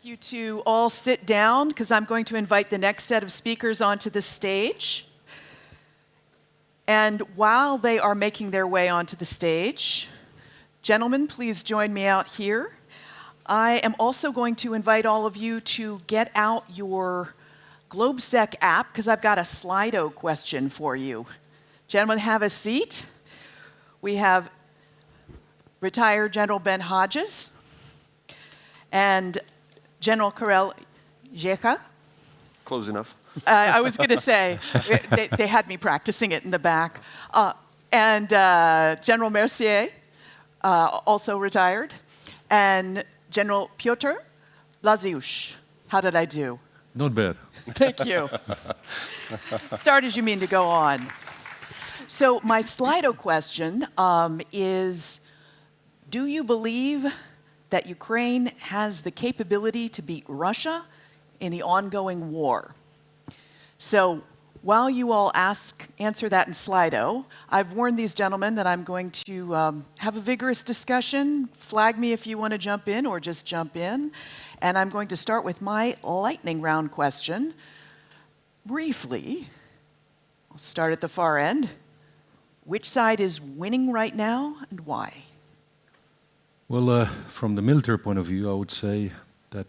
You to all sit down because I'm going to invite the next set of speakers onto the stage. And while they are making their way onto the stage, gentlemen, please join me out here. I am also going to invite all of you to get out your GLOBSEC app because I've got a Slido question for you. Gentlemen, have a seat. We have retired General Ben Hodges and General Karel Řehka. Close enough. I was going to say, they had me practicing it in the back. And General Mercier, also retired. And General Piotr Błazeusz. How did I do? Not bad. Thank you. Start as you mean to go on. So my Slido question is, do you believe that Ukraine has the capability to beat Russia in the ongoing war? So while you all answer that in Slido, I've warned these gentlemen that I'm going to have a vigorous discussion. Flag me if you want to jump in or just jump in. And I'm going to start with my lightning round question. Briefly, I'll start at the far end. Which side is winning right now and why? Well, from the military point of view, I would say that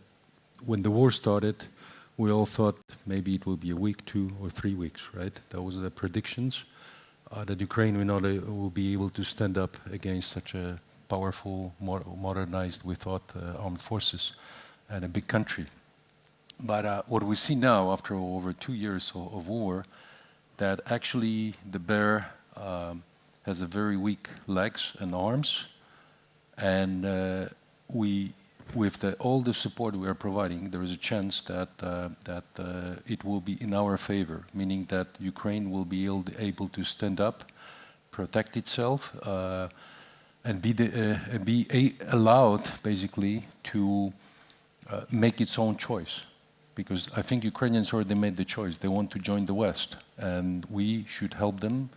when the war started, we all thought maybe it will be a week, 2 or 3 weeks, right? Those are the predictions, that Ukraine will be able to stand up against such a powerful, modernized, we thought, armed forces and a big country. But what we see now, after over 2 years of war, that actually the bear has a very weak legs and arms. And with all the support we are providing, there is a chance that it will be in our favor, meaning that Ukraine will be able to stand up, protect itself, and be allowed, basically, to make its own choice. Because I think Ukrainians already made the choice. They want to join the West, and we should help them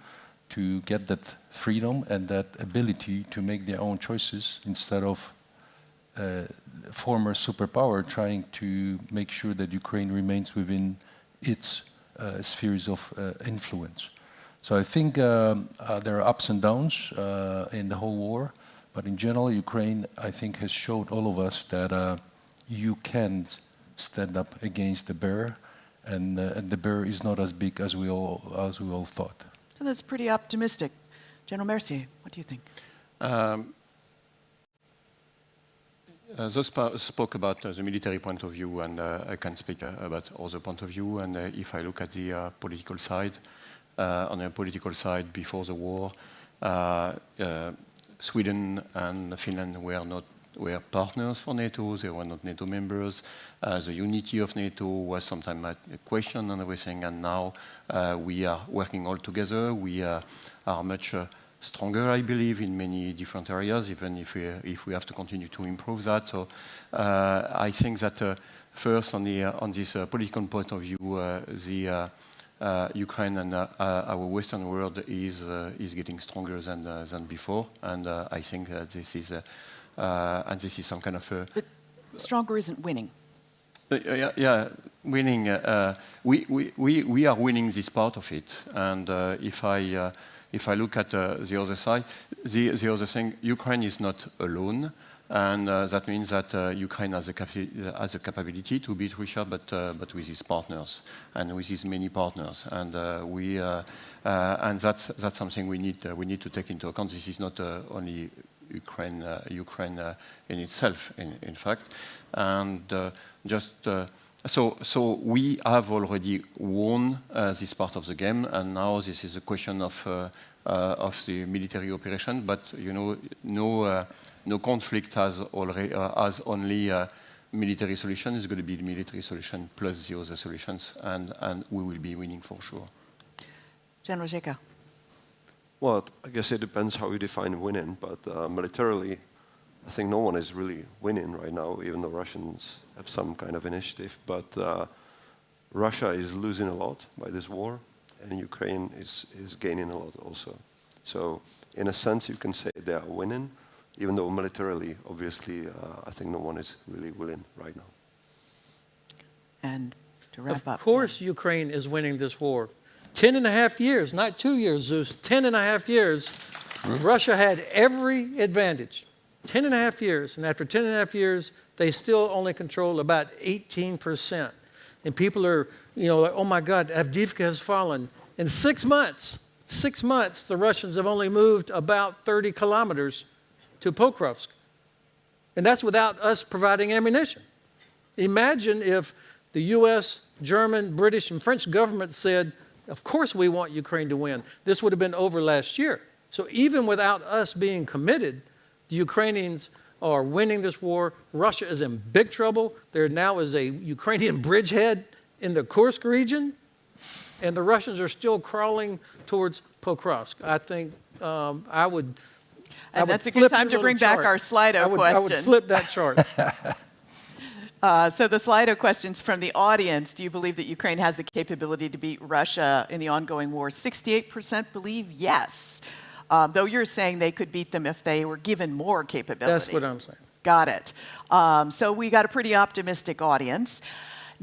to get that freedom and that ability to make their own choices instead of former superpower trying to make sure that Ukraine remains within its spheres of influence. So I think there are ups and downs in the whole war, but in general, Ukraine, I think, has showed all of us that you can stand up against the bear, and the bear is not as big as we all thought. So that's pretty optimistic. General Mercier, what do you think? Those spoke about the military point of view, and I can speak about other point of view. And if I look at the political side, on the political side before the war, Sweden and Finland were partners for NATO. They were not NATO members. The unity of NATO was sometimes a question and everything. And now we are working all together. We are much stronger, I believe, in many different areas, even if we have to continue to improve that. So I think that first, on this political point of view, Ukraine and our Western world is getting stronger than before, and I think this is some kind of. But stronger isn't winning. Yeah, winning. We are winning this part of it, and if I look at the other side, the other thing, Ukraine is not alone, and that means that Ukraine has a capability to beat Russia, but with its partners and with its many partners, and and that's something we need to take into account. This is not only Ukraine in itself, in fact, and so we have already won this part of the game, and now this is a question of the military operation. But you know, no conflict has only a military solution. It's going to be the military solution plus the other solutions, and we will be winning for sure. General Řehka. Well, I guess it depends how you define winning, but militarily, I think no one is really winning right now, even though Russians have some kind of initiative. But Russia is losing a lot by this war, and Ukraine is gaining a lot also. So in a sense, you can say they are winning, even though militarily, obviously, I think no one is really winning right now. And to wrap up. Of course, Ukraine is winning this war. 10 and a half years, not 2 years, Zeus, 10 and a half years, Russia had every advantage. 10 and a half years, and after 10 and a half years, they still only control about 18%. And people are, like, oh my God, Avdiivka has fallen. In 6 months, the Russians have only moved about 30 kilometers to Pokrovsk. And that's without us providing ammunition. Imagine if the US, German, British, and French government said, of course we want Ukraine to win. This would have been over last year. So even without us being committed, the Ukrainians are winning this war. Russia is in big trouble. There now is a Ukrainian bridgehead in the Kursk region, and the Russians are still crawling towards Pokrovsk. I think I would. And that's a good time to bring back our Slido question. I would flip that chart. So the Slido questions from the audience. Do you believe that Ukraine has the capability to beat Russia in the ongoing war? 68% believe yes. Though you're saying they could beat them if they were given more capability. That's what I'm saying. Got it. So we got a pretty optimistic audience.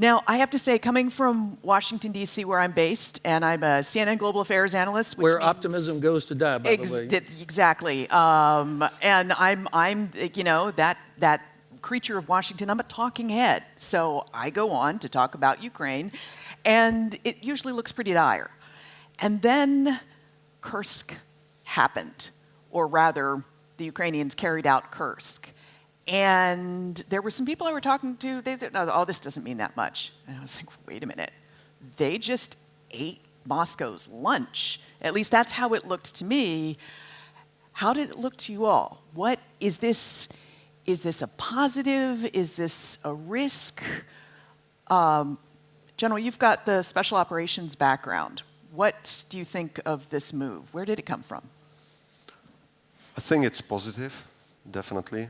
Now, I have to say, coming from Washington, D.C., where I'm based, and I'm a CNN Global Affairs analyst. Which where means optimism goes to die, by the way. Exactly. And I'm that creature of Washington. I'm a talking head. So I go on to talk about Ukraine, and it usually looks pretty dire. And then Kursk happened, or rather, the Ukrainians carried out Kursk. And there were some people I were talking to, they said, oh, this doesn't mean that much. And I was like, wait a minute. They just ate Moscow's lunch. At least that's how it looked to me. How did it look to you all? What is this? Is this a positive? Is this a risk? General, you've got the special operations background. What do you think of this move? Where did it come from? I think it's positive, definitely.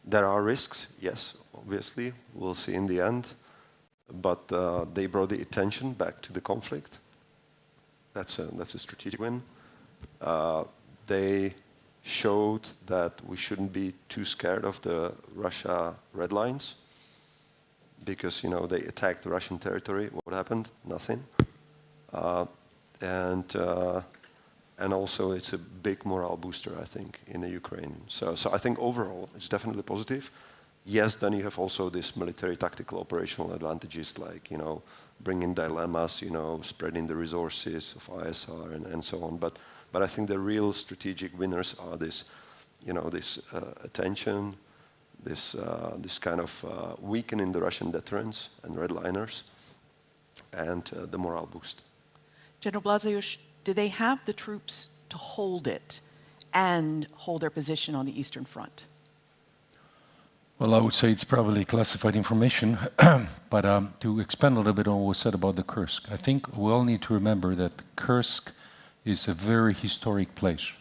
There are risks, yes, obviously. We'll see in the end. But they brought the attention back to the conflict. That's a strategic win. They showed that we shouldn't be too scared of the Russia red lines because, they attacked the Russian territory. What happened? Nothing. And also it's a big morale booster, I think, in the Ukraine. So I think overall it's definitely positive. Yes, then you have also this military tactical operational advantages like, bringing dilemmas, spreading the resources of ISR and so on. But I think the real strategic winners are this, this attention, this kind of weakening the Russian deterrence and redliners, and the morale boost. General Błazeusz, do they have the troops to hold it and hold their position on the Eastern Front? Well, I would say it's probably classified information, but to expand a little bit on what was said about the Kursk, I think we all need to remember that Kursk is a very historic place.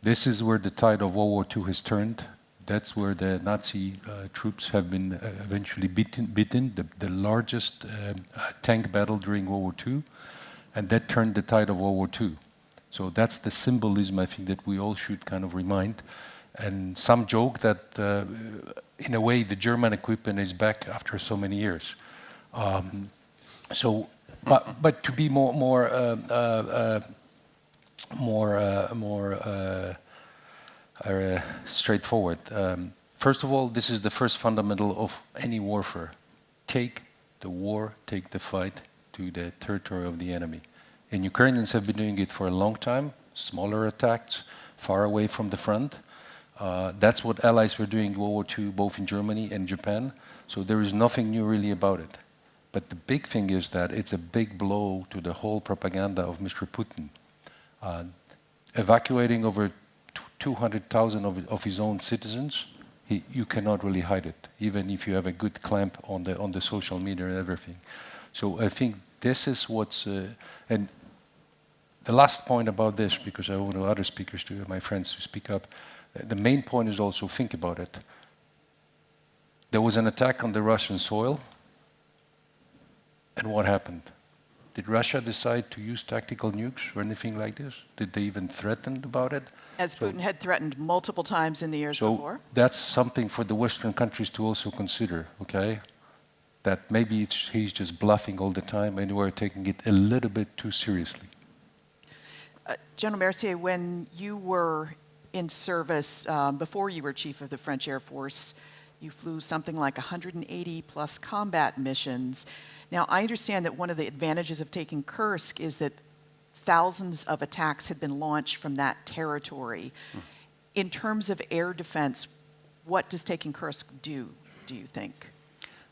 This is where the tide of World War II has turned. That's where the Nazi troops have been eventually beaten, the largest tank battle during World War II, and that turned the tide of World War II. So that's the symbolism, I think, that we all should kind of remind. And some joke that, in a way, the German equipment is back after so many years. But to be more straightforward. First of all, this is the first fundamental of any warfare. Take the fight to the territory of the enemy. And Ukrainians have been doing it for a long time, smaller attacks, far away from the front. That's what allies were doing in World War II, both in Germany and Japan. So there is nothing new really about it. But the big thing is that it's a big blow to the whole propaganda of Mr. Putin. Evacuating over 200,000 of his own citizens, you cannot really hide it, even if you have a good clamp on the social media and everything. So I think this is what's... and the last point about this, because I want other speakers, my friends, to speak up, the main point is also, think about it. There was an attack on the Russian soil, and what happened? Did Russia decide to use tactical nukes or anything like this? Did they even threaten about it? As Putin had threatened multiple times in the years before. That's something for the Western countries to also consider, okay? that maybe he's just bluffing all the time and we're taking it a little bit too seriously. General Mercier, when you were in service, before you were chief of the French Air Force, you flew something like 180 plus combat missions. Now, I understand that one of the advantages of taking Kursk is that thousands of attacks had been launched from that territory. In terms of air defense, what does taking Kursk do you think?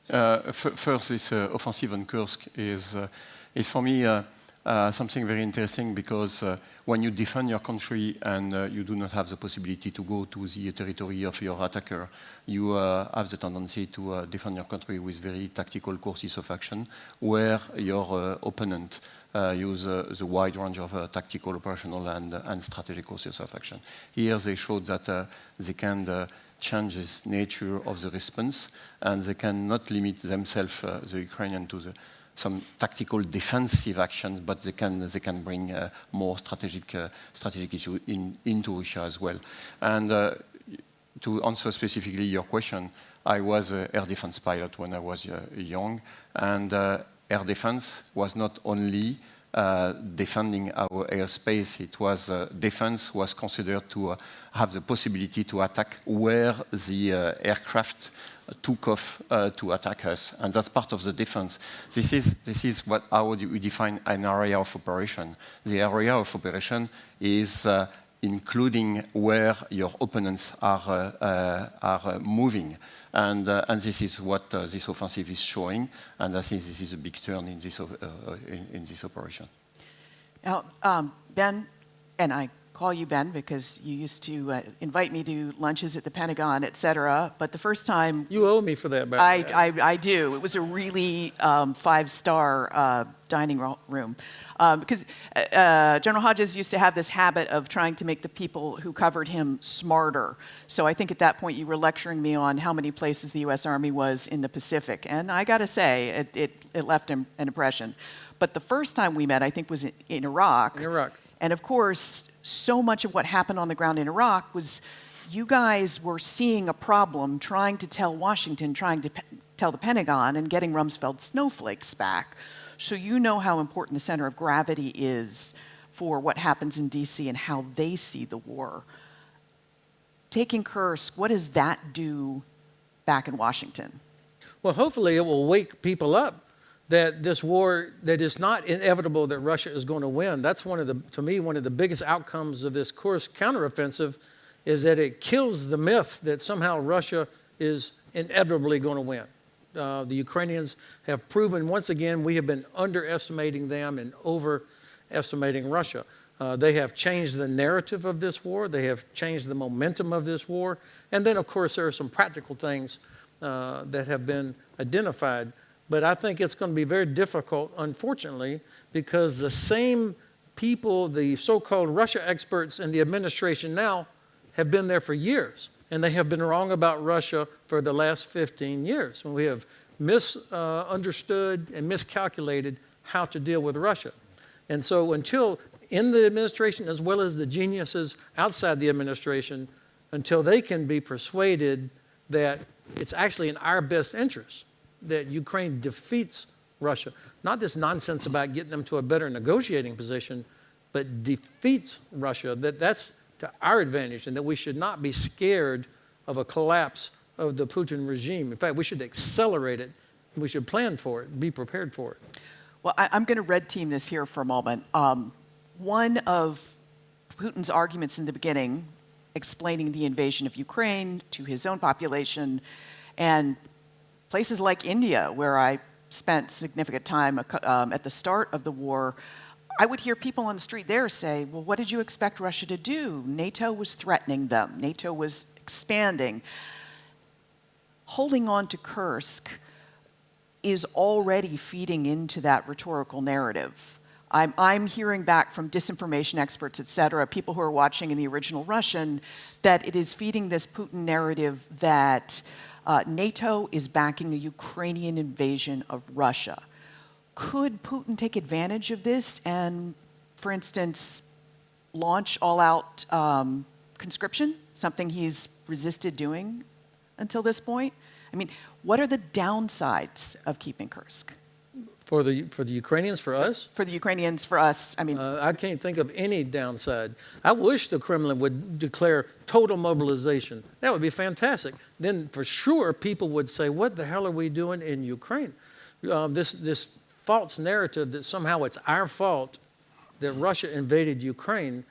First, this offensive on Kursk is for me something very interesting because when you defend your country and you do not have the possibility to go to the territory of your attacker, you have the tendency to defend your country with very tactical courses of action where your opponent use the wide range of tactical, operational, and strategic courses of action. Here they showed that they can change the nature of the response, and they cannot limit themselves, the Ukrainian, to some tactical defensive actions, but they can bring more strategic issues into Russia as well. And to answer specifically your question, I was an air defense pilot when I was young, and air defense was not only defending our airspace. It was defense was considered to have the possibility to attack where the aircraft took off to attack us, and that's part of the defense. This is how we define an area of operation. The area of operation is including where your opponents are moving. And this is what this offensive is showing, and I think this is a big turn in this operation. Now, Ben, and I call you Ben because you used to invite me to lunches at the Pentagon, et cetera, but the first time... You owe me for that, by the way. I do. It was a really five-star dining room. Because General Hodges used to have this habit of trying to make the people who covered him smarter. So I think at that point you were lecturing me on how many places the U.S. Army was in the Pacific. And I got to say, it left an impression. But the first time we met, I think, was in Iraq. In Iraq. And of course, so much of what happened on the ground in Iraq was you guys were seeing a problem, trying to tell Washington, trying to tell the Pentagon, and getting Rumsfeld snowflakes back. So you know how important the center of gravity is for what happens in D.C. and how they see the war. Taking Kursk, what does that do back in Washington? Well, hopefully it will wake people up that this war, that it's not inevitable that Russia is going to win. That's to me, one of the biggest outcomes of this Kursk counteroffensive is that it kills the myth that somehow Russia is inevitably going to win. The Ukrainians have proven once again we have been underestimating them and overestimating Russia. They have changed the narrative of this war. They have changed the momentum of this war. And then, of course, there are some practical things that have been identified. But I think it's going to be very difficult, unfortunately, because the same people, the so-called Russia experts in the administration now, have been there for years. And they have been wrong about Russia for the last 15 years. When we have misunderstood and miscalculated how to deal with Russia. And so until in the administration, as well as the geniuses outside the administration, until they can be persuaded that it's actually in our best interest that Ukraine defeats Russia. Not this nonsense about getting them to a better negotiating position, but defeats Russia, that's to our advantage, and that we should not be scared of a collapse of the Putin regime. In fact, we should accelerate it. We should plan for it, be prepared for it. Well, I'm going to red team this here for a moment. One of Putin's arguments in the beginning, explaining the invasion of Ukraine to his own population, and places like India, where I spent significant time at the start of the war, I would hear people on the street there say, well, what did you expect Russia to do? NATO was threatening them. NATO was expanding. Holding on to Kursk is already feeding into that rhetorical narrative. I'm hearing back from disinformation experts, et cetera, people who are watching in the original Russian, that it is feeding this Putin narrative that NATO is backing a Ukrainian invasion of Russia. Could Putin take advantage of this and, for instance, launch all-out conscription, something he's resisted doing until this point? I mean, what are the downsides of keeping Kursk? For the Ukrainians, for us? For the Ukrainians, for us, I mean, I can't think of any downside. I wish the Kremlin would declare total mobilization. That would be fantastic. Then for sure people would say, what the hell are we doing in Ukraine? This false narrative that somehow it's our fault that Russia invaded Ukraine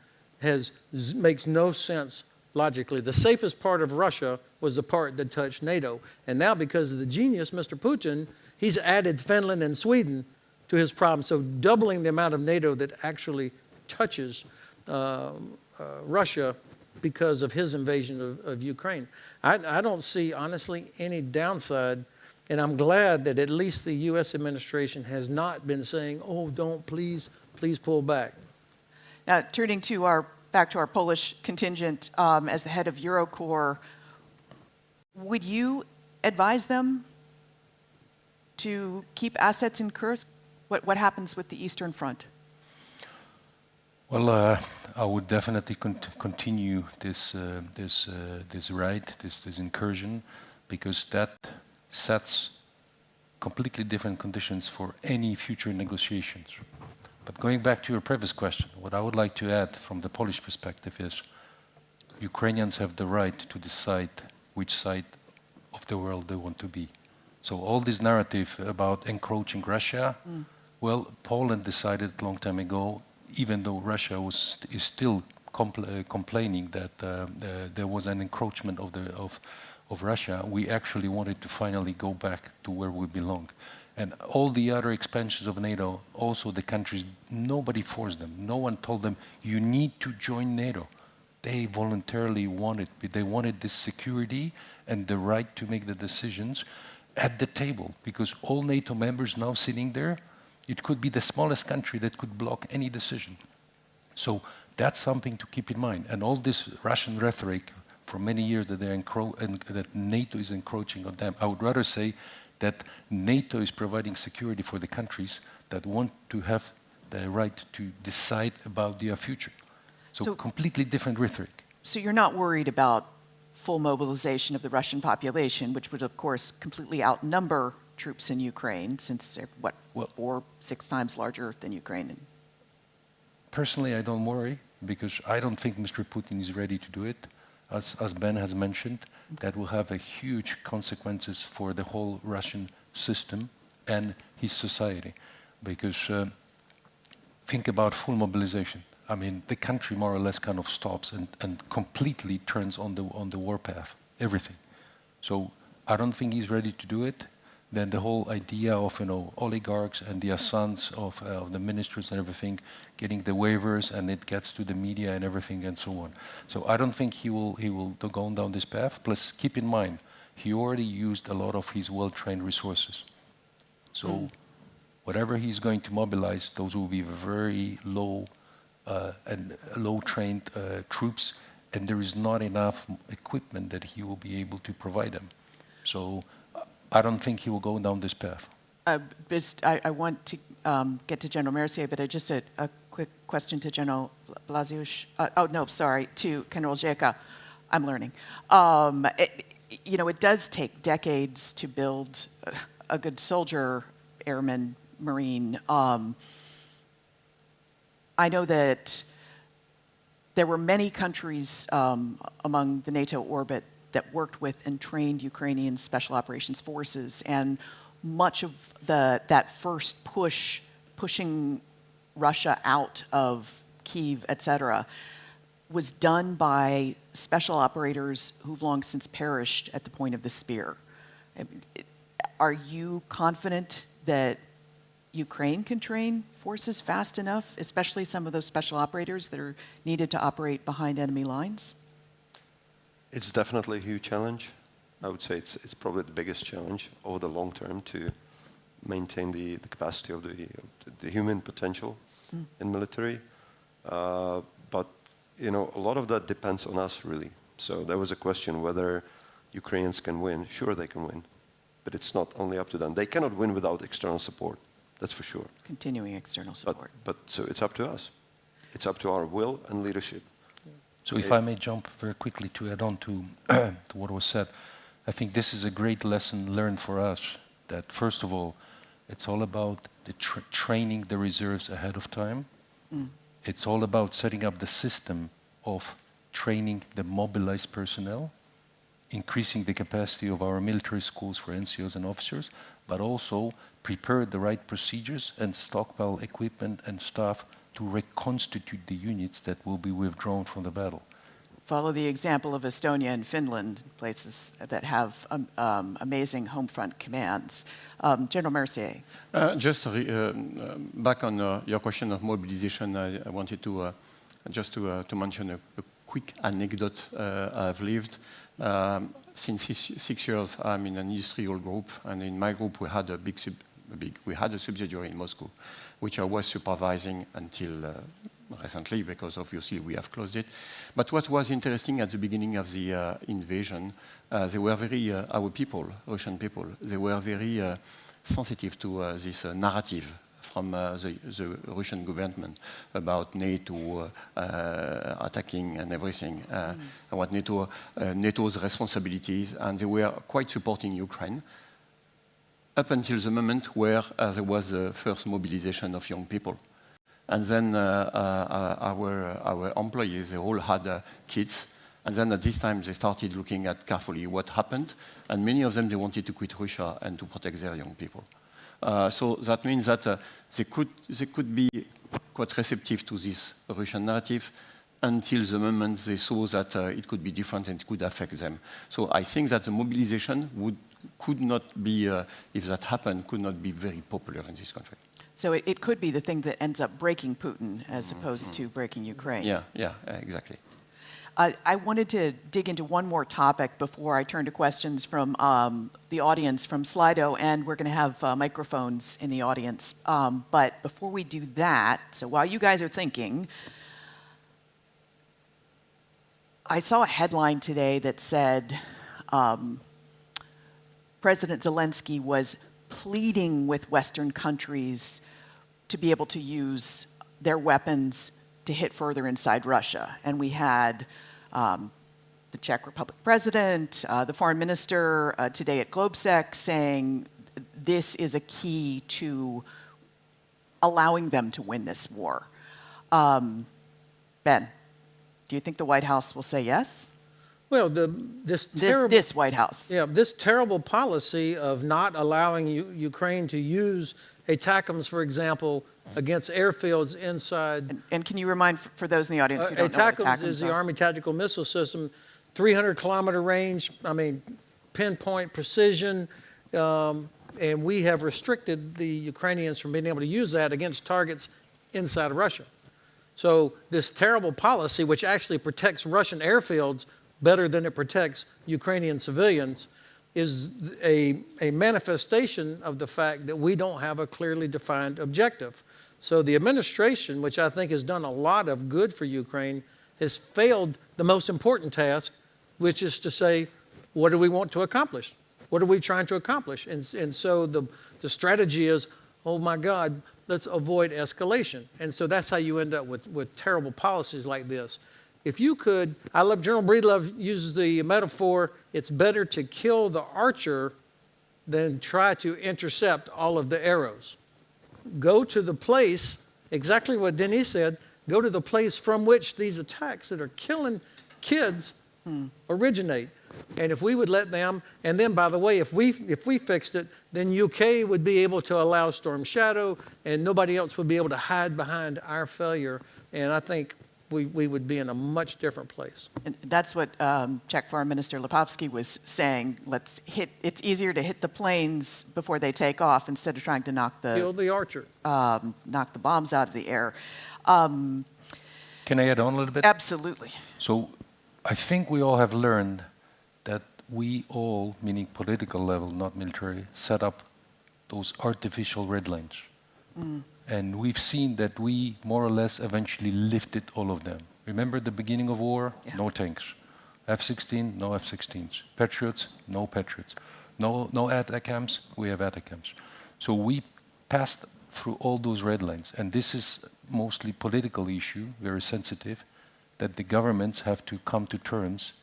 makes no sense logically. The safest part of Russia was the part that touched NATO. And now because of the genius, Mr. Putin, he's added Finland and Sweden to his problem. So doubling the amount of NATO that actually touches Russia because of his invasion of Ukraine. I don't see, honestly, any downside. And I'm glad that at least the U.S. administration has not been saying, oh, don't, please pull back. now turning to back to our Polish contingent, as the head of EUROCORP, would you advise them to keep assets in Kursk? What happens with the Eastern Front? Well, I would definitely continue this raid, this incursion, because that sets completely different conditions for any future negotiations. But going back to your previous question, what I would like to add from the Polish perspective is Ukrainians have the right to decide which side of the world they want to be. So all this narrative about encroaching Russia, well, Poland decided a long time ago, even though Russia is still complaining that there was an encroachment of Russia, we actually wanted to finally go back to where we belong. And all the other expansions of NATO, also the countries, nobody forced them. No one told them, you need to join NATO. They voluntarily wanted, they wanted this security and the right to make the decisions at the table, because all NATO members now sitting there, it could be the smallest country that could block any decision. So that's something to keep in mind. And all this Russian rhetoric for many years that that NATO is encroaching on them, I would rather say that NATO is providing security for the countries that want to have the right to decide about their future. So completely different rhetoric. So you're not worried about full mobilization of the Russian population, which would, of course, completely outnumber troops in Ukraine, since they're, 4 or 6 times larger than Ukraine? Personally, I don't worry, because I don't think Mr. Putin is ready to do it. As Ben has mentioned, that will have a huge consequences for the whole Russian system and his society. Because think about full mobilization. I mean, the country more or less kind of stops and completely turns on the warpath, everything. So I don't think he's ready to do it. Then the whole idea of, oligarchs and the sons of the ministers and everything, getting the waivers, and it gets to the media and everything and so on. So I don't think he will go down this path. Plus, keep in mind, he already used a lot of his well-trained resources. So whatever he's going to mobilize, those will be very low and low-trained troops, and there is not enough equipment that he will be able to provide them. So I don't think he will go down this path. I want to get to General Mercier, but just a quick question to General Błazeusz. To General Řehka. I'm learning. It does take decades to build a good soldier, airman, Marine. I know that there were many countries among the NATO orbit that worked with and trained Ukrainian Special Operations Forces, and much of that first pushing Russia out of Kyiv, etc., was done by special operators who've long since perished at the point of the spear. Are you confident that Ukraine can train forces fast enough, especially some of those special operators that are needed to operate behind enemy lines? It's definitely a huge challenge. I would say it's probably the biggest challenge over the long term to maintain the capacity of the human potential in military. But a lot of that depends on us, really. So there was a question whether Ukrainians can win. Sure, they can win, but it's not only up to them. They cannot win without external support. That's for sure. Continuing external support. But so it's up to us. It's up to our will and leadership. So if I may jump very quickly to add on to what was said. I think this is a great lesson learned for us, that first of all, it's all about the training the reserves ahead of time. It's all about setting up the system of training the mobilized personnel, increasing the capacity of our military schools for NCOs and officers, but also prepare the right procedures and stockpile equipment and staff to reconstitute the units that will be withdrawn from the battle. Follow the example of Estonia and Finland, places that have amazing home front commands. General Mercier. Just back on your question of mobilization, I wanted to just to mention a quick anecdote I've lived. Since 6 years, I'm in an industrial group, and in my group we had a subsidiary in Moscow, which I was supervising until recently, because obviously we have closed it. But what was interesting at the beginning of the invasion, they were very, our people, Russian people, they were very sensitive to this narrative from the Russian government about NATO attacking and everything, about NATO's responsibilities, and they were quite supporting Ukraine up until the moment where there was the first mobilization of young people. And then our employees, they all had kids. And then at this time, they started looking at carefully what happened. And many of them, they wanted to quit Russia and to protect their young people. So that means that they could be quite receptive to this Russian narrative until the moment they saw that it could be different and it could affect them. So I think that the mobilization could not be, if that happened, could not be very popular in this country. So it could be the thing that ends up breaking Putin as opposed to breaking Ukraine. Yeah, exactly. I wanted to dig into one more topic before I turn to questions from the audience from Slido, and we're going to have microphones in the audience. But before we do that, so while you guys are thinking, I saw a headline today that said President Zelensky was pleading with Western countries to be able to use their weapons to hit further inside Russia. And we had the Czech Republic president, the foreign minister today at GLOBSEC saying this is a key to allowing them to win this war. Ben, do you think the White House will say yes? Well, this White House. Yeah, this terrible policy of not allowing Ukraine to use ATACMS, for example, against airfields inside. And can you remind, for those in the audience who don't know what ATACMS is the Army Tactical Missile System, 300-kilometer range, I mean, pinpoint precision, and we have restricted the Ukrainians from being able to use that against targets inside of Russia. So this terrible policy, which actually protects Russian airfields better than it protects Ukrainian civilians, is a manifestation of the fact that we don't have a clearly defined objective. So the administration, which I think has done a lot of good for Ukraine, has failed the most important task, which is to say, what do we want to accomplish? What are we trying to accomplish? And so the strategy is, oh my God, let's avoid escalation. And so that's how you end up with terrible policies like this. If you could, General Breedlove uses the metaphor, it's better to kill the archer than try to intercept all of the arrows. Go to the place, exactly what Denis said, go to the place from which these attacks that are killing kids originate. And if we would let them, and then by the way, if we fixed it, then UK would be able to allow Storm Shadow, and nobody else would be able to hide behind our failure. And I think we would be in a much different place. And that's what Czech Foreign Minister Lipovsky was saying. It's easier to hit the planes before they take off instead of trying to Kill the archer. Knock the bombs out of the air. Can I add on a little bit? Absolutely. So I think we all have learned that we all, meaning political level, not military, set up those artificial red lines. And we've seen that we more or less eventually lifted all of them. Remember the beginning of war? Yeah. No tanks. F-16, no F-16s. Patriots, no Patriots. No ATACMS, we have ATACMS. So we passed through all those red lines. And this is mostly political issue, very sensitive, that the governments have to come to terms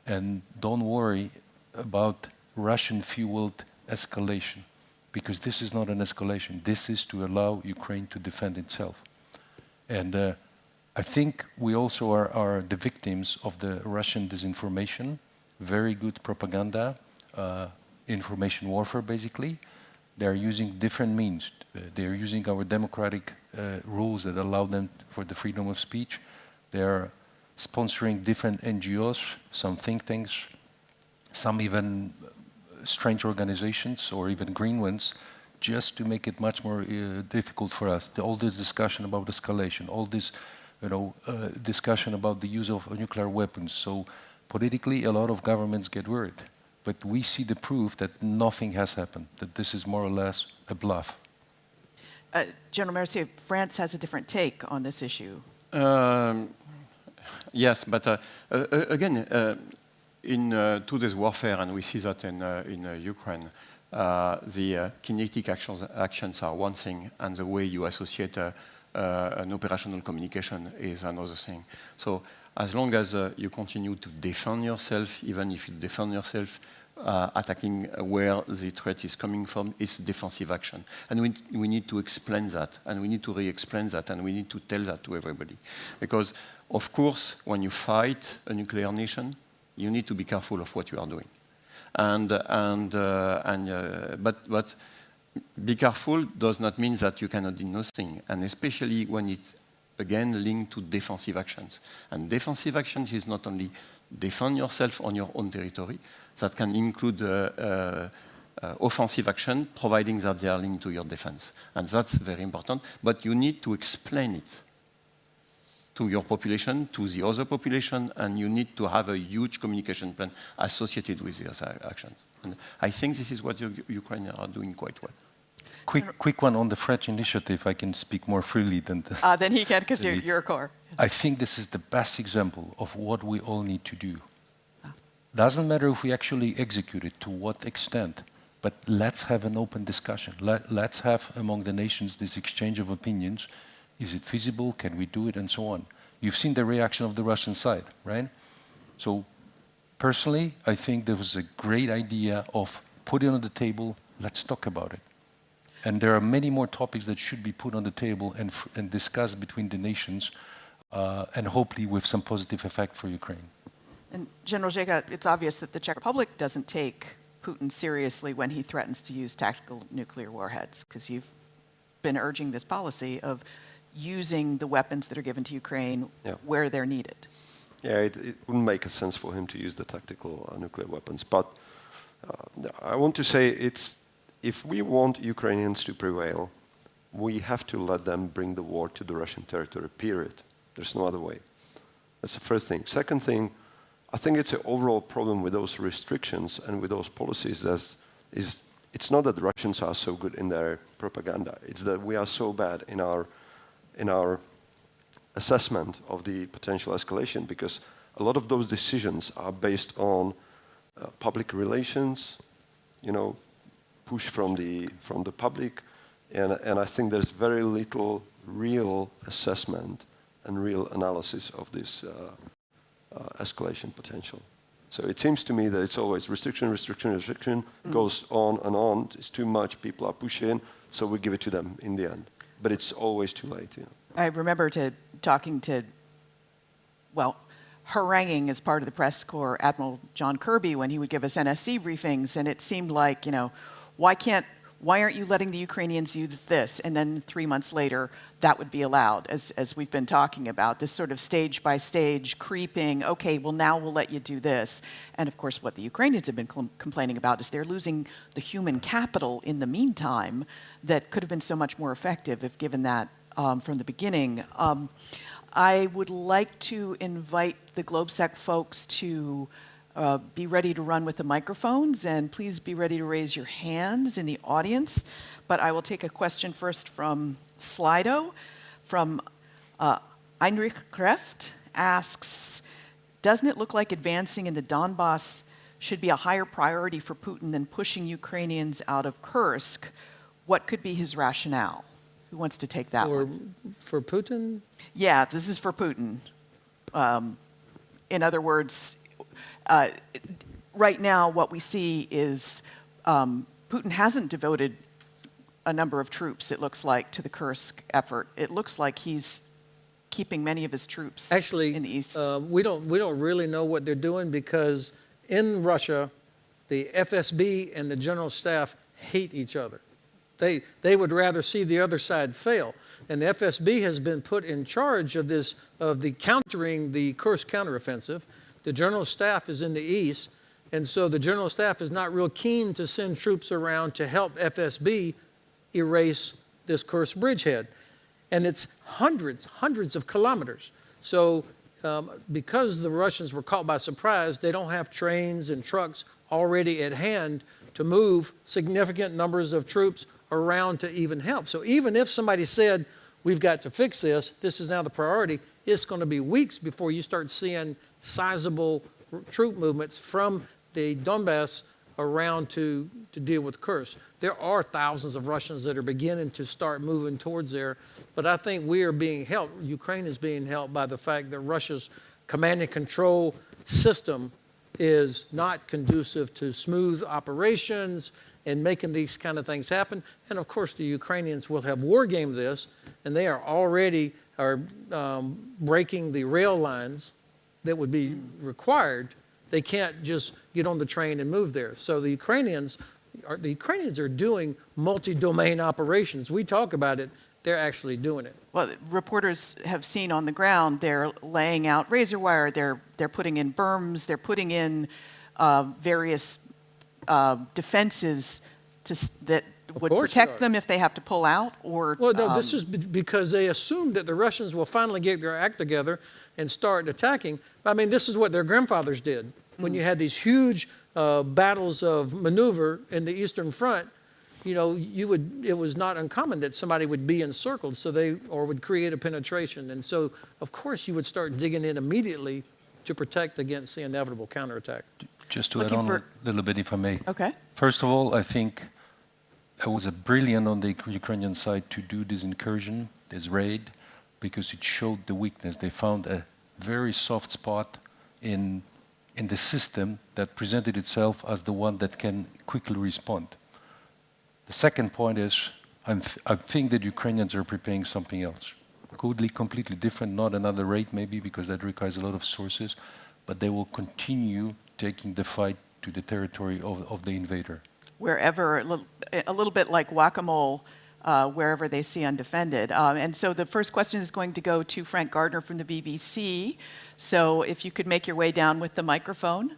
and don't worry about Russian-fueled escalation, because this is not an escalation. This is to allow Ukraine to defend itself. And I think we also are the victims of the Russian disinformation, very good propaganda, information warfare, basically. They're using different means. They're using our democratic rules that allow them for the freedom of speech. They're sponsoring different NGOs, some think tanks, some even strange organizations or even green ones, just to make it much more difficult for us. All this discussion about escalation, all this discussion about the use of nuclear weapons. So politically, a lot of governments get worried. But we see the proof that nothing has happened, that this is more or less a bluff. General Mercier, France has a different take on this issue. Yes, but again, in today's warfare, and we see that in Ukraine, the kinetic actions are one thing, and the way you associate an operational communication is another thing. So as long as you continue to defend yourself, even if you defend yourself, attacking where the threat is coming from, it's defensive action. And we need to explain that, and we need to re-explain that, and we need to tell that to everybody. Because, of course, when you fight a nuclear nation, you need to be careful of what you are doing. But be careful does not mean that you cannot do nothing, and especially when it's, again, linked to defensive actions. And defensive actions is not only defend yourself on your own territory, that can include offensive action, providing that they are linked to your defense. And that's very important, but you need to explain it to your population, to the other population, and you need to have a huge communication plan associated with these actions. And I think this is what Ukrainians are doing quite well. Quick one on the French initiative. I can speak more freely than Then he can, because you're a core. I think this is the best example of what we all need to do. Doesn't matter if we actually execute it, to what extent, but let's have an open discussion. Let's have among the nations this exchange of opinions. Is it feasible? Can we do it? And so on. You've seen the reaction of the Russian side, right? So personally, I think there was a great idea of putting it on the table, let's talk about it. And there are many more topics that should be put on the table and discussed between the nations, and hopefully with some positive effect for Ukraine. And General Řehka, it's obvious that the Czech Republic doesn't take Putin seriously when he threatens to use tactical nuclear warheads, because you've been urging this policy of using the weapons that are given to Ukraine where they're needed. Yeah, it wouldn't make sense for him to use the tactical nuclear weapons. But I want to say if we want Ukrainians to prevail, we have to let them bring the war to the Russian territory, period. There's no other way. That's the first thing. Second thing, I think it's an overall problem with those restrictions and with those policies it's not that the Russians are so good in their propaganda. It's that we are so bad in our assessment of the potential escalation, because a lot of those decisions are based on public relations, push from the public, and I think there's very little real assessment and real analysis of this escalation potential. So it seems to me that it's always restriction, goes on and on. It's too much, people are pushing, so we give it to them in the end. But it's always too late. I remember talking to, haranguing as part of the press corps Admiral John Kirby when he would give us NSC briefings, and it seemed like, why aren't you letting the Ukrainians use this? And then 3 months later, that would be allowed, as we've been talking about, this sort of stage by stage creeping, okay, well now we'll let you do this. And of course, what the Ukrainians have been complaining about is they're losing the human capital in the meantime that could have been so much more effective if given that from the beginning. I would like to invite the GLOBSEC folks to be ready to run with the microphones, and please be ready to raise your hands in the audience. But I will take a question first from Slido. From Heinrich Kreft asks, doesn't it look like advancing in the Donbass should be a higher priority for Putin than pushing Ukrainians out of Kursk? What could be his rationale? Who wants to take that one? For Putin? Yeah, this is for Putin. In other words, right now what we see is Putin hasn't devoted a number of troops, it looks like, to the Kursk effort. It looks like he's keeping many of his troops Actually, in the east. we don't really know what they're doing, because in Russia, the FSB and the general staff hate each other. They would rather see the other side fail. And the FSB has been put in charge of the countering the Kursk counteroffensive. The general staff is in the east, and so the general staff is not real keen to send troops around to help FSB erase this Kursk bridgehead. And it's hundreds of kilometers. So because the Russians were caught by surprise, they don't have trains and trucks already at hand to move significant numbers of troops around to even help. So even if somebody said, we've got to fix this, this is now the priority, it's going to be weeks before you start seeing sizable troop movements from the Donbass around to deal with Kursk. There are thousands of Russians that are beginning to start moving towards there, but I think we are being helped, Ukraine is being helped by the fact that Russia's command and control system is not conducive to smooth operations and making these kind of things happen. And of course, the Ukrainians will have war gamed this, and they are already breaking the rail lines that would be required. They can't just get on the train and move there. So the Ukrainians are doing multi-domain operations. We talk about it, they're actually doing it. Well, reporters have seen on the ground, they're laying out razor wire, they're putting in berms, they're putting in various defenses that would protect them if they have to pull out, or... Well, no, this is because they assumed that the Russians will finally get their act together and start attacking. I mean, this is what their grandfathers did. When you had these huge battles of maneuver in the Eastern Front, you know, it was not uncommon that somebody would be encircled, or would create a penetration. And so, of course, you would start digging in immediately to protect against the inevitable counterattack. Just to add on a little bit, if I may. Okay. First of all, I think it was brilliant on the Ukrainian side to do this incursion, this raid, because it showed the weakness. They found a very soft spot in the system that presented itself as the one that can quickly respond. The second point is, I think that Ukrainians are preparing something else. Completely different, not another raid maybe, because that requires a lot of sources, but they will continue taking the fight to the territory of the invader. Wherever, a little bit like whack-a-mole, wherever they see undefended. And so the first question is going to go to Frank Gardner from the BBC. So if you could make your way down with the microphone.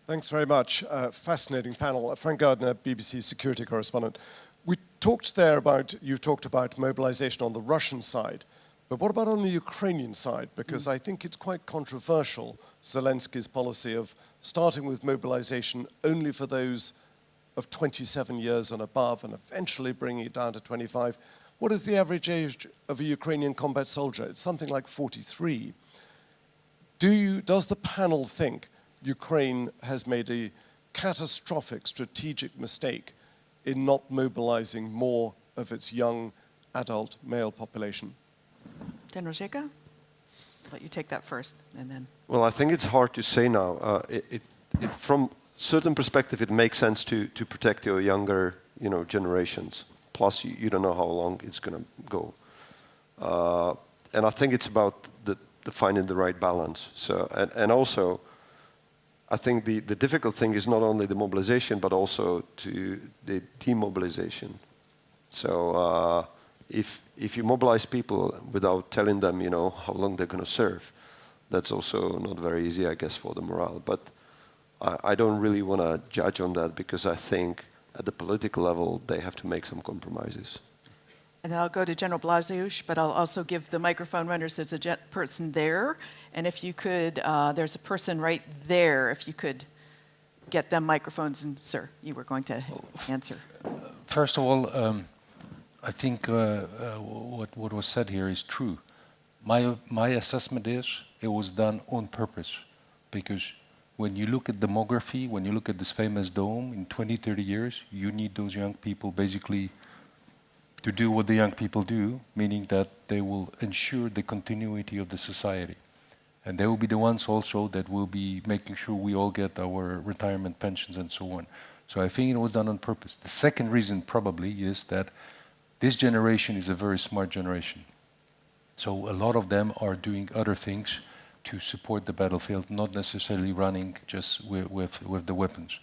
Thanks very much. Fascinating panel. Frank Gardner, BBC security correspondent. You've talked about mobilization on the Russian side, but what about on the Ukrainian side? Because I think it's quite controversial, Zelensky's policy of starting with mobilization only for those of 27 years and above, and eventually bringing it down to 25. What is the average age of a Ukrainian combat soldier? It's something like 43. Does the panel think Ukraine has made a catastrophic strategic mistake in not mobilizing more of its young adult male population? General Řehka, let you take that first, and then... Well, I think it's hard to say now. From certain perspective, it makes sense to protect your younger, generations. Plus, you don't know how long it's going to go. And I think it's about the finding the right balance. So, and also, I think the difficult thing is not only the mobilization, but also to the demobilization. So if you mobilize people without telling them, how long they're going to serve, that's also not very easy, I guess, for the morale. But I don't really want to judge on that, because I think at the political level, they have to make some compromises. And then I'll go to General Błazeusz, but I'll also give the microphone runners, there's a person there. And if you could, there's a person right there, if you could get them microphones. And sir, you were going to answer. First of all, I think what was said here is true. My assessment is it was done on purpose, because when you look at demography, when you look at this famous dome, in 20, 30 years, you need those young people basically to do what the young people do, meaning that they will ensure the continuity of the society. And they will be the ones also that will be making sure we all get our retirement pensions and so on. So I think it was done on purpose. The second reason probably is that this generation is a very smart generation. So a lot of them are doing other things to support the battlefield, not necessarily running just with the weapons.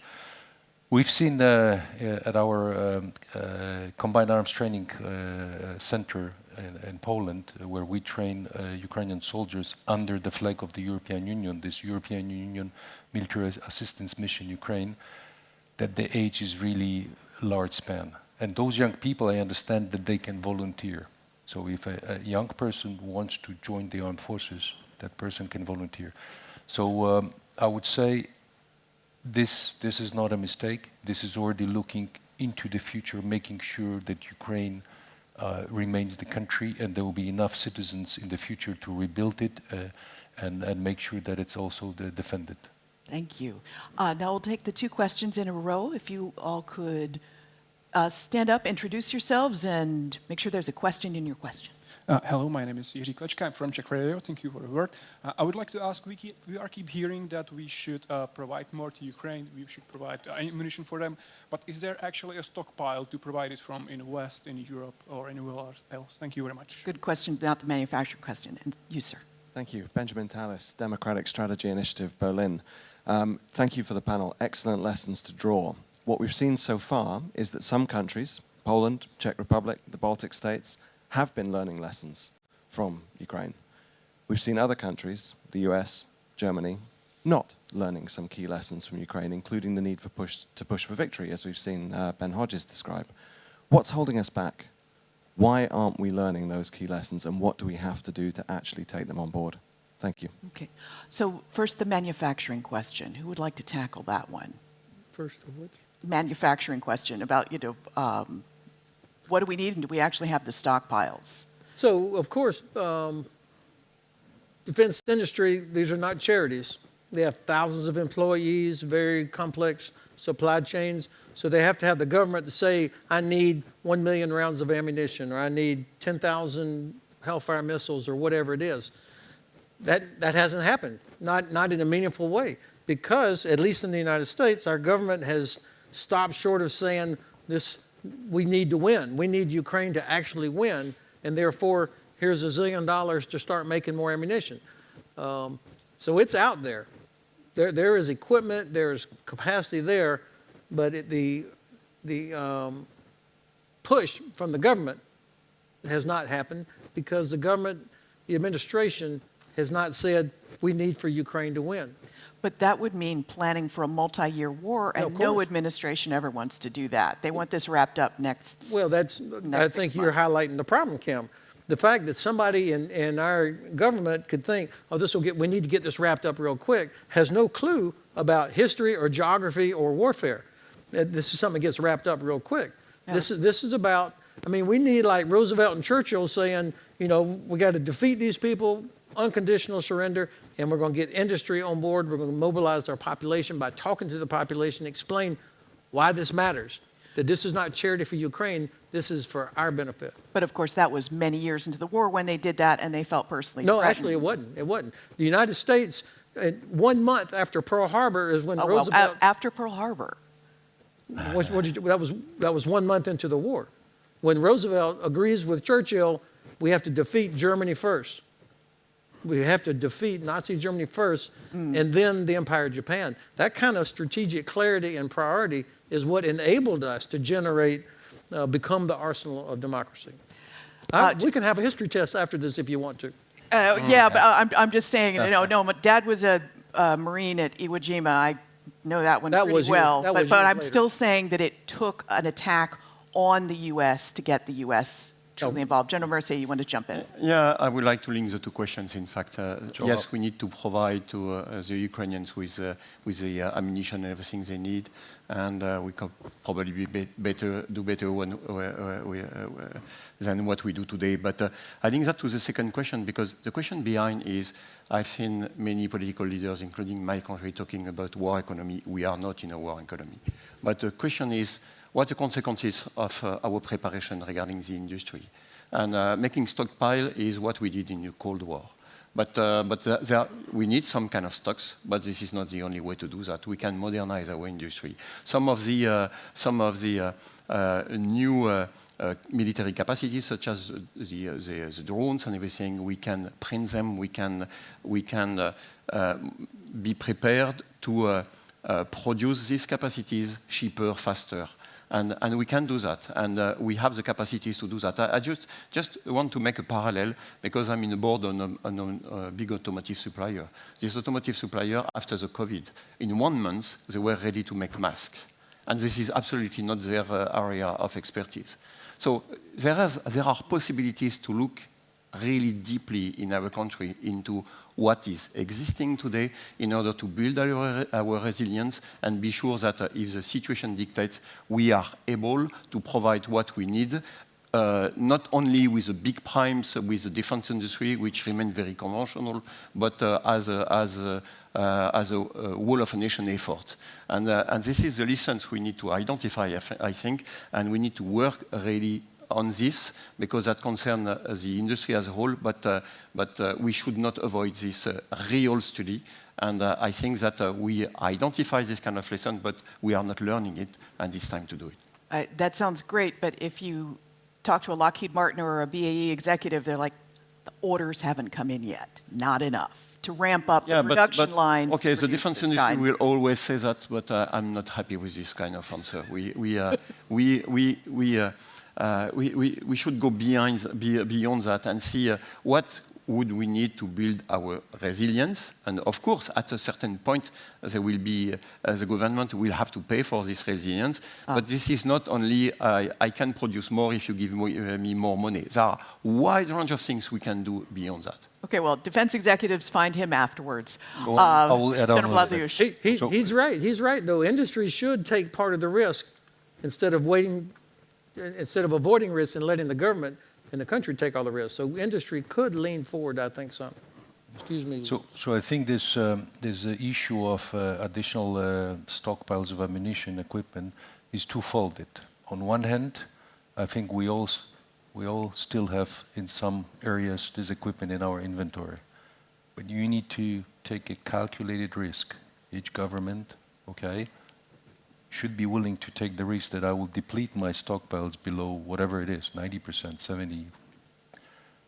We've seen at our Combined Arms Training Center in Poland, where we train Ukrainian soldiers under the flag of the European Union, this European Union Military Assistance Mission Ukraine, that the age is really large span. And those young people, I understand that they can volunteer. So if a young person wants to join the armed forces, that person can volunteer. So I would say this is not a mistake. This is already looking into the future, making sure that Ukraine remains the country and there will be enough citizens in the future to rebuild it and make sure that it's also defended. Thank you. Now we'll take the two questions in a row. If you all could stand up, introduce yourselves, and make sure there's a question in your question. Hello, my name is Řehka. I'm from Czech Radio. Thank you for the word. I would like to ask, we keep hearing that we should provide more to Ukraine, we should provide ammunition for them, but is there actually a stockpile to provide it from in the West, in Europe, or anywhere else? Thank you very much. Good question about the manufacturing question. And you, sir. Thank you. Benjamin Tallis, Democratic Strategy Initiative, Berlin. Thank you for the panel. Excellent lessons to draw. What we've seen so far is that some countries, Poland, Czech Republic, the Baltic states, have been learning lessons from Ukraine. We've seen other countries, the US, Germany, not learning some key lessons from Ukraine, including the need to push for victory, as we've seen Ben Hodges describe. What's holding us back? Why aren't we learning those key lessons, and what do we have to do to actually take them on board? Thank you. Okay. So first, the manufacturing question. Who would like to tackle that one? First of which? Manufacturing question about, what do we need, and do we actually have the stockpiles? So, of course, defense industry, these are not charities. They have thousands of employees, very complex supply chains. So they have to have the government to say, I need 1 million rounds of ammunition, or I need 10,000 Hellfire missiles, or whatever it is. That hasn't happened, not in a meaningful way, because, at least in the United States, our government has stopped short of saying this. We need to win. We need Ukraine to actually win, and therefore, here's $1 zillion to start making more ammunition. So it's out there. There is equipment, there's capacity there, but the push from the government has not happened because the government, the administration, has not said we need for Ukraine to win. But that would mean planning for a multi-year war, and no administration ever wants to do that. They want this wrapped up next. Well, I think you're highlighting the problem, Kim. The fact that somebody in our government could think, oh, we need to get this wrapped up real quick, has no clue about history or geography or warfare. This is something that gets wrapped up real quick. Yeah. This is about, we need, like Roosevelt and Churchill saying, we got to defeat these people, unconditional surrender, and we're going to get industry on board. We're going to mobilize our population by talking to the population, explain why this matters, that this is not charity for Ukraine, this is for our benefit. But of course, that was many years into the war when they did that, and they felt personally threatened. Actually, it wasn't. It wasn't. The United States, 1 month after Pearl Harbor is when Roosevelt... Well, after Pearl Harbor. That was 1 month into the war. When Roosevelt agrees with Churchill, we have to defeat Germany first. We have to defeat Nazi Germany first, and then the Empire of Japan. That kind of strategic clarity and priority is what enabled us to generate, become the arsenal of democracy. We can have a history test after this if you want to. Yeah, but I'm just saying, no, my dad was a Marine at Iwo Jima. I know that one pretty well. But I'm still saying that it took an attack on the U.S. to get the U.S. truly involved. General Mercier, you want to jump in? Yeah, I would like to link the two questions. In fact, yes, we need to provide to the Ukrainians with the ammunition and everything they need, and we could probably do better than what we do today. But adding that to the second question, because the question behind is, I've seen many political leaders, including my country, talking about war economy. We are not in a war economy. But the question is, what are the consequences of our preparation regarding the industry? And making stockpile is what we did in the Cold War. We need some kind of stocks, but this is not the only way to do that. We can modernize our industry. Some of the new military capacities, such as the drones and everything, we can print them. We can be prepared to produce these capacities cheaper, faster. And we can do that, and we have the capacities to do that. I just want to make a parallel, because I'm in the board on a big automotive supplier. This automotive supplier, after the COVID, in 1 month, they were ready to make masks. And this is absolutely not their area of expertise. So there are possibilities to look really deeply in our country into what is existing today in order to build our resilience and be sure that if the situation dictates, we are able to provide what we need, not only with the big primes, with the defense industry, which remain very conventional, but as a whole of a nation effort. And this is the lessons we need to identify, I think, and we need to work really on this, because that concerns the industry as a whole, but we should not avoid this real study. And I think that we identify this kind of lesson, but we are not learning it, and it's time to do it. That sounds great, but if you talk to a Lockheed Martin or a BAE executive, they're like, the orders haven't come in yet, not enough to ramp up the production lines. Okay, the defense industry will always say that, but I'm not happy with this kind of answer. We should go beyond that and see what would we need to build our resilience. And of course, at a certain point, there will be, the government will have to pay for this resilience. But this is not only, I can produce more if you give me more money. There are a wide range of things we can do beyond that. Okay, well, defense executives find him afterwards. I will add on General to that. Błazeusz. He's right. He's right, though. Industry should take part of the risk instead of avoiding risk and letting the government and the country take all the risk. So industry could lean forward, I think, some. Excuse me. So I think this issue of additional stockpiles of ammunition equipment is twofold. On one hand, I think we all still have in some areas this equipment in our inventory, but you need to take a calculated risk. Each government, okay, should be willing to take the risk that I will deplete my stockpiles below whatever it is, 90%, 70%.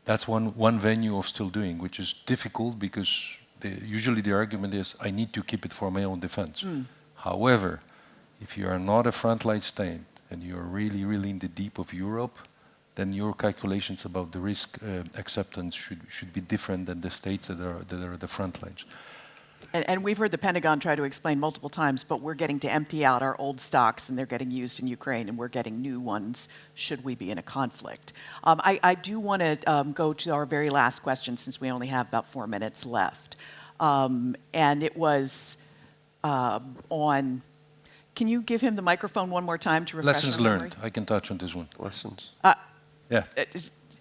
That's one venue of still doing, which is difficult because usually the argument is, I need to keep it for my own defense. However, if you are not a frontline state and you are really, really in the deep of Europe, then your calculations about the risk acceptance should be different than the states that are the front lines. And we've heard the Pentagon try to explain multiple times, but we're getting to empty out our old stocks and they're getting used in Ukraine and we're getting new ones should we be in a conflict. I do want to go to our very last question since we only have about 4 minutes left. And it was on, can you give him the microphone one more time to refresh Lessons our memory? learned. I can touch on this one. Lessons. Yeah.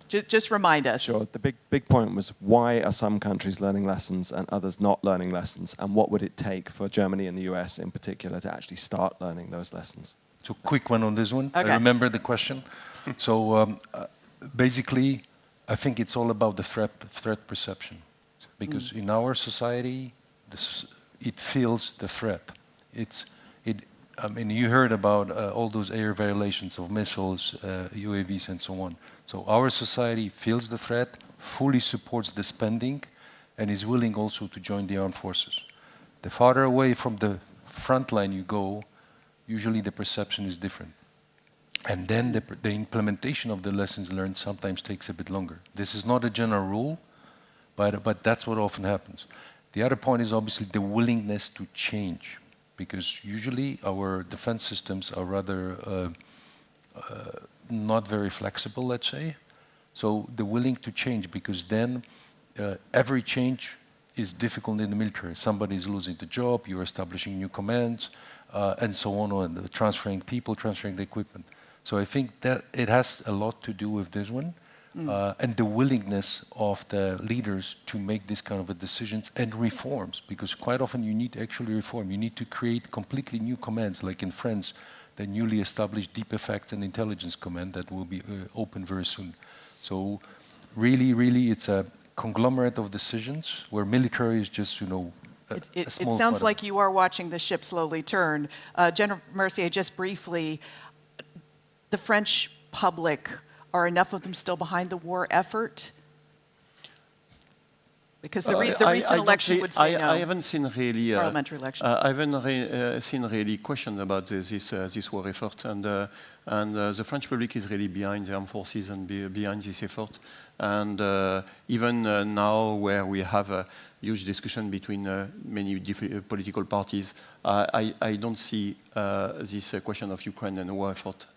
Just remind us. Sure. The big point was, why are some countries learning lessons and others not learning lessons? And what would it take for Germany and the US in particular to actually start learning those lessons? So quick one on this one. Okay. I remember the question. So basically, I think it's all about the threat perception. Because in our society, it feels the threat. I mean, you heard about all those air violations of missiles, UAVs, and so on. So our society feels the threat, fully supports the spending, and is willing also to join the armed forces. The farther away from the front line you go, usually the perception is different. And then the implementation of the lessons learned sometimes takes a bit longer. This is not a general rule, but that's what often happens. The other point is obviously the willingness to change, because usually our defense systems are rather not very flexible, let's say. So they're willing to change, because then every change is difficult in the military. Somebody is losing the job, you're establishing new commands, and so on, and transferring people, transferring the equipment. So I think that it has a lot to do with this one, and the willingness of the leaders to make this kind of decisions and reforms, because quite often you need to actually reform. You need to create completely new commands, like in France, the newly established Deep Effects and Intelligence Command that will be open very soon. So really, really, it's a conglomerate of decisions where military is just, a It small sounds part like you are watching the ship slowly turn. General Mercier, just briefly, the French public, are enough of them still behind the war effort? Because the recent election would say no. I haven't seen really Parliamentary election. I haven't seen really question about this war effort, and the French public is really behind the armed forces and behind this effort. And even now, where we have a huge discussion between many different political parties, I don't see this question of Ukraine and the war effort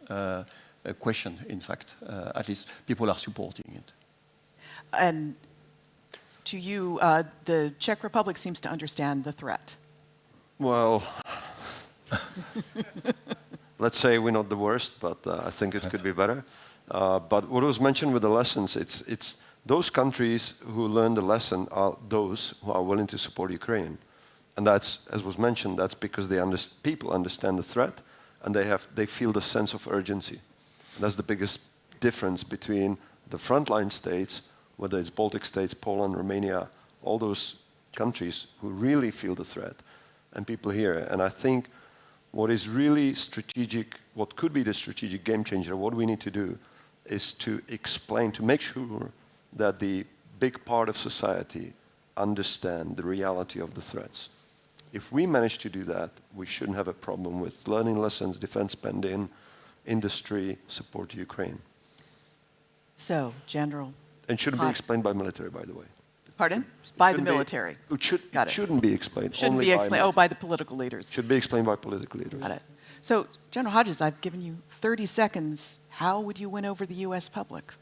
a question. In fact, at least people are supporting it. And to you, the Czech Republic seems to understand the threat. Well, let's say we're not the worst, but I think it could be better. But what was mentioned with the lessons, it's those countries who learn the lesson are those who are willing to support Ukraine. And that's, as was mentioned, that's because people understand the threat and they feel the sense of urgency. And that's the biggest difference between the frontline states, whether it's Baltic states, Poland, Romania, all those countries who really feel the threat, and people here. And I think what is really strategic, what could be the strategic game changer, what we need to do is to explain, to make sure that the big part of society understand the reality of the threats. If we manage to do that, we shouldn't have a problem with learning lessons, defense spending, industry, support to Ukraine. So, General. And shouldn't be explained by military, by the way. Pardon? By the military. It Got it. shouldn't be explained. Shouldn't only be by explained. Oh, by the political leaders. Should be explained by political leaders. Got it. So, General Hodges, I've given you 30 seconds. How would you win over the U.S. public?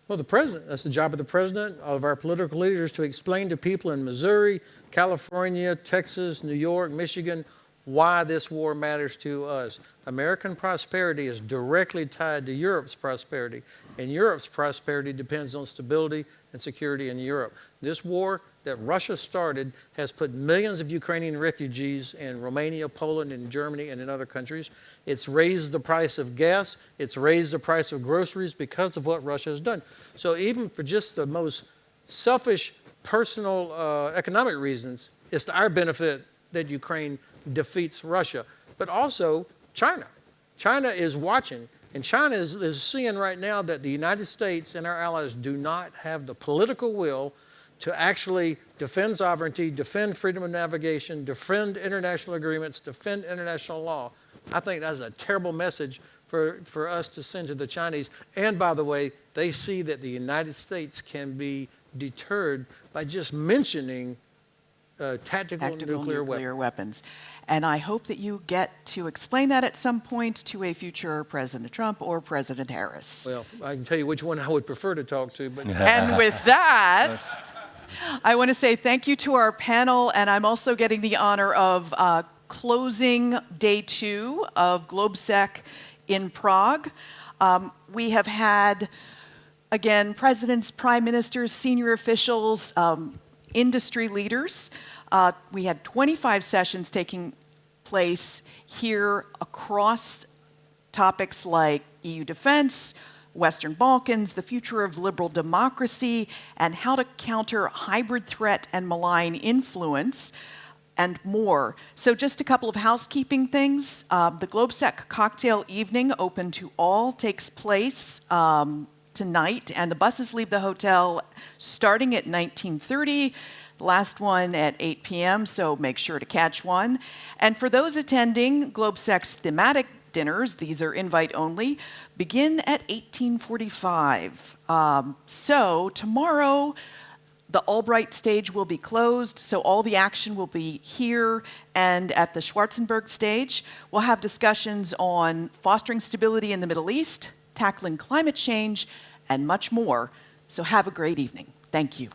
Well, the president, that's the job of the president, of our political leaders, to explain to people in Missouri, California, Texas, New York, Michigan, why this war matters to us. American prosperity is directly tied to Europe's prosperity, and Europe's prosperity depends on stability and security in Europe. This war that Russia started has put millions of Ukrainian refugees in Romania, Poland, and Germany, and in other countries. It's raised the price of gas. It's raised the price of groceries because of what Russia has done. So even for just the most selfish, personal, economic reasons, it's to our benefit that Ukraine defeats Russia. But also China. China is watching, and China is seeing right now that the United States and our allies do not have the political will to actually defend sovereignty, defend freedom of navigation, defend international agreements, defend international law. I think that's a terrible message for us to send to the Chinese. And by the way, they see that the United States can be deterred by just mentioning tactical nuclear weapons. And I hope that you get to explain that at some point to a future President Trump or President Harris. Well, I can tell you which one I would prefer to talk to. But And with that, I want to say thank you to our panel, and I'm also getting the honor of closing day 2 of GLOBSEC in Prague. We have had, again, presidents, prime ministers, senior officials, industry leaders. We had 25 sessions taking place here across topics like EU defense, Western Balkans, the future of liberal democracy, and how to counter hybrid threat and malign influence, and more. So just a couple of housekeeping things. The GLOBSEC cocktail evening, open to all, takes place tonight, and the buses leave the hotel starting at 19:30. Last one at 8 p.m., so make sure to catch one. And for those attending GLOBSEC's thematic dinners, these are invite only, begin at 18:45. So tomorrow, the Albright stage will be closed, so all the action will be here and at the Schwarzenberg stage. We'll have discussions on fostering stability in the Middle East, tackling climate change, and much more. So have a great evening. Thank you.